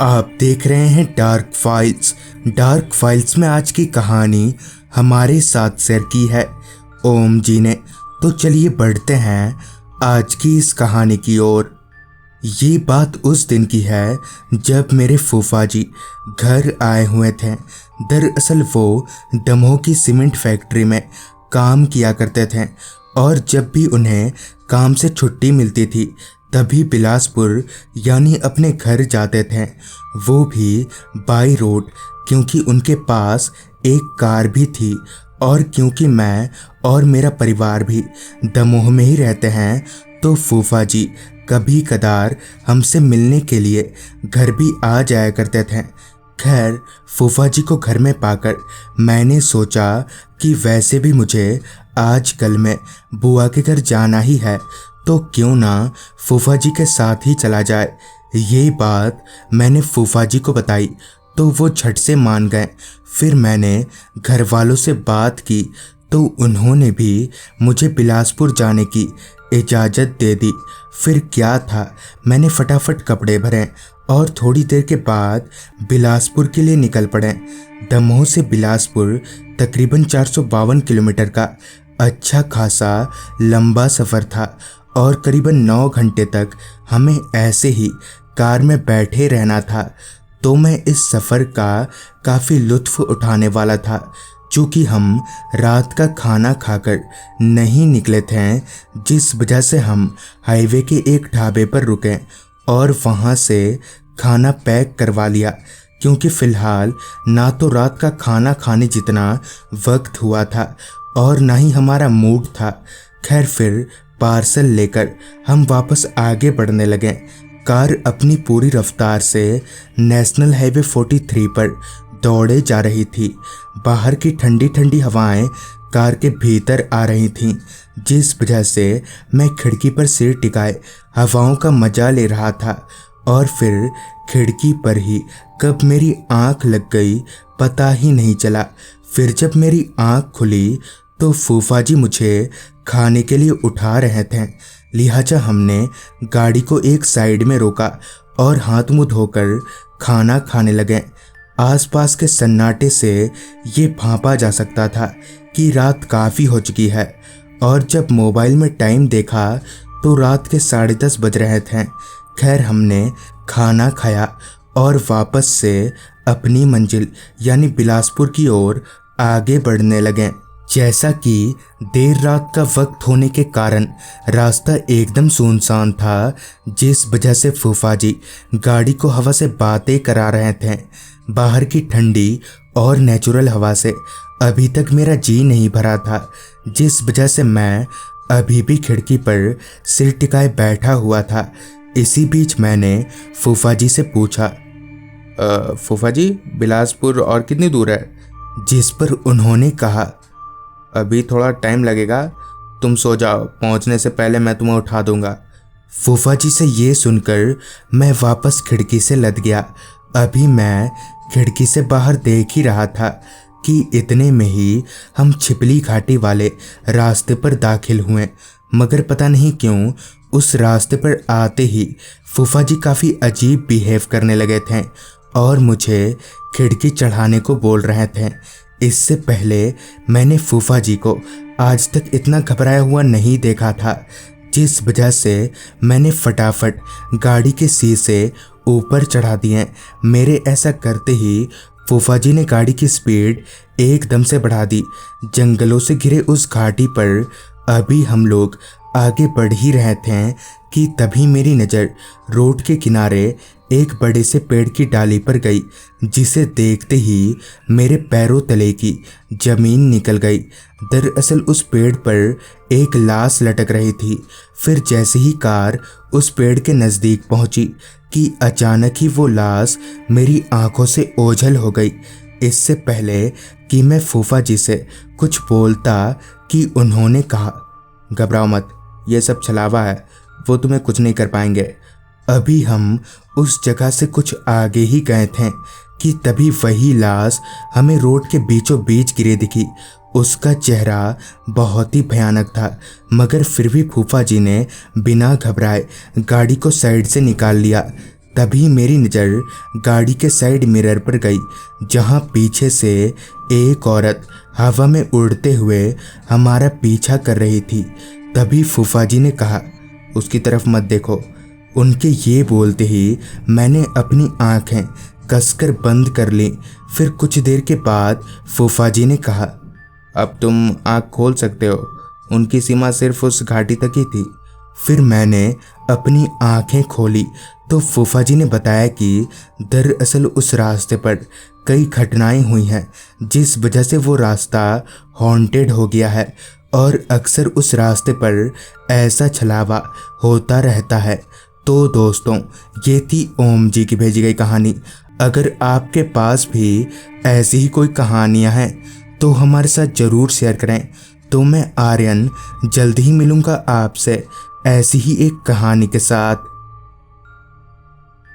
आप देख रहे हैं डार्क फाइल्स। डार्क फाइल्स में आज की कहानी हमारे साथ शेयर की है ओम जी ने। तो चलिए बढ़ते हैं आज की इस कहानी की ओर। ये बात उस दिन की है जब मेरे फूफा जी घर आए हुए थे। दरअसल वो दमोह की सीमेंट फैक्ट्री में काम किया करते थे और जब भी उन्हें काम से छुट्टी मिलती थी तभी बिलासपुर यानी अपने घर जाते थे, वो भी बाई रोड, क्योंकि उनके पास एक कार भी थी और क्योंकि मैं और मेरा परिवार भी दमोह में ही रहते हैं तो फूफा जी कभी कदार हमसे मिलने के लिए घर भी आ जाया करते थे। खैर, फूफा जी को घर में पाकर मैंने सोचा कि वैसे भी मुझे आजकल में बुआ के घर जाना ही है तो क्यों ना फूफा जी के साथ ही चला जाए। ये बात मैंने फूफा जी को बताई तो वो झट से मान गए। फिर मैंने घर वालों से बात की तो उन्होंने भी मुझे बिलासपुर जाने की इजाज़त दे दी। फिर क्या था, मैंने फटाफट कपड़े भरे और थोड़ी देर के बाद बिलासपुर के लिए निकल पड़े। दमोह से बिलासपुर तकरीबन 452 किलोमीटर का अच्छा खासा लंबा सफ़र था और करीबन 9 घंटे तक हमें ऐसे ही कार में बैठे रहना था। तो मैं इस सफ़र का काफ़ी लुत्फ़ उठाने वाला था। चूँकि हम रात का खाना खाकर नहीं निकले थे, जिस वजह से हम हाईवे के एक ढाबे पर रुके और वहाँ से खाना पैक करवा लिया, क्योंकि फ़िलहाल ना तो रात का खाना खाने जितना वक्त हुआ था और ना ही हमारा मूड था। खैर, फिर पार्सल लेकर हम वापस आगे बढ़ने लगे। कार अपनी पूरी रफ्तार से नेशनल हाईवे 43 पर दौड़े जा रही थी। बाहर की ठंडी ठंडी हवाएं कार के भीतर आ रही थीं, जिस वजह से मैं खिड़की पर सिर टिकाए हवाओं का मजा ले रहा था। और फिर खिड़की पर ही कब मेरी आंख लग गई पता ही नहीं चला। फिर जब मेरी आंख खुली तो फूफा जी मुझे खाने के लिए उठा रहे थे, लिहाजा हमने गाड़ी को एक साइड में रोका और हाथ मुंह धोकर खाना खाने लगे। आसपास के सन्नाटे से ये भांपा जा सकता था कि रात काफ़ी हो चुकी है और जब मोबाइल में टाइम देखा तो रात के 10:30 बज रहे थे। खैर, हमने खाना खाया और वापस से अपनी मंजिल यानी बिलासपुर की ओर आगे बढ़ने लगे। जैसा कि देर रात का वक्त होने के कारण रास्ता एकदम सुनसान था, जिस वजह से फूफा जी गाड़ी को हवा से बातें करा रहे थे। बाहर की ठंडी और नेचुरल हवा से अभी तक मेरा जी नहीं भरा था, जिस वजह से मैं अभी भी खिड़की पर सिर टिकाए बैठा हुआ था। इसी बीच मैंने फूफा जी से पूछा, फूफा जी, बिलासपुर और कितनी दूर है? जिस पर उन्होंने कहा, अभी थोड़ा टाइम लगेगा, तुम सो जाओ, पहुंचने से पहले मैं तुम्हें उठा दूंगा। फूफा जी से ये सुनकर मैं वापस खिड़की से लद गया। अभी मैं खिड़की से बाहर देख ही रहा था कि इतने में ही हम छिपली घाटी वाले रास्ते पर दाखिल हुए। मगर पता नहीं क्यों उस रास्ते पर आते ही फूफा जी काफ़ी अजीब बिहेव करने लगे थे और मुझे खिड़की चढ़ाने को बोल रहे थे। इससे पहले मैंने फूफा जी को आज तक इतना घबराया हुआ नहीं देखा था, जिस वजह से मैंने फटाफट गाड़ी के शीशे ऊपर चढ़ा दिए। मेरे ऐसा करते ही फूफा जी ने गाड़ी की स्पीड एकदम से बढ़ा दी। जंगलों से घिरे उस घाटी पर अभी हम लोग आगे बढ़ ही रहे थे कि तभी मेरी नज़र रोड के किनारे एक बड़े से पेड़ की डाली पर गई, जिसे देखते ही मेरे पैरों तले की जमीन निकल गई। दरअसल उस पेड़ पर एक लाश लटक रही थी। फिर जैसे ही कार उस पेड़ के नज़दीक पहुंची कि अचानक ही वो लाश मेरी आंखों से ओझल हो गई। इससे पहले कि मैं फूफा जी से कुछ बोलता कि उन्होंने कहा, घबराओ मत, ये सब छलावा है, वो तुम्हें कुछ नहीं कर पाएंगे। अभी हम उस जगह से कुछ आगे ही गए थे कि तभी वही लाश हमें रोड के बीचों बीच गिरे दिखी। उसका चेहरा बहुत ही भयानक था, मगर फिर भी फूफा जी ने बिना घबराए गाड़ी को साइड से निकाल लिया। तभी मेरी नज़र गाड़ी के साइड मिरर पर गई, जहां पीछे से एक औरत हवा में उड़ते हुए हमारा पीछा कर रही थी। तभी फूफा जी ने कहा, उसकी तरफ मत देखो। उनके ये बोलते ही मैंने अपनी आंखें कसकर बंद कर ली। फिर कुछ देर के बाद फूफा जी ने कहा, अब तुम आंख खोल सकते हो। उनकी सीमा सिर्फ उस घाटी तक ही थी। फिर मैंने अपनी आंखें खोली तो फूफा जी ने बताया कि दरअसल उस रास्ते पर कई घटनाएं हुई हैं, जिस वजह से वो रास्ता हॉन्टेड हो गया है और अक्सर उस रास्ते पर ऐसा छलावा होता रहता है। तो दोस्तों, ये थी ओम जी की भेजी गई कहानी। अगर आपके पास भी ऐसी ही कोई कहानियां हैं तो हमारे साथ ज़रूर शेयर करें। तो मैं आर्यन जल्द ही मिलूँगा आपसे ऐसी ही एक कहानी के साथ।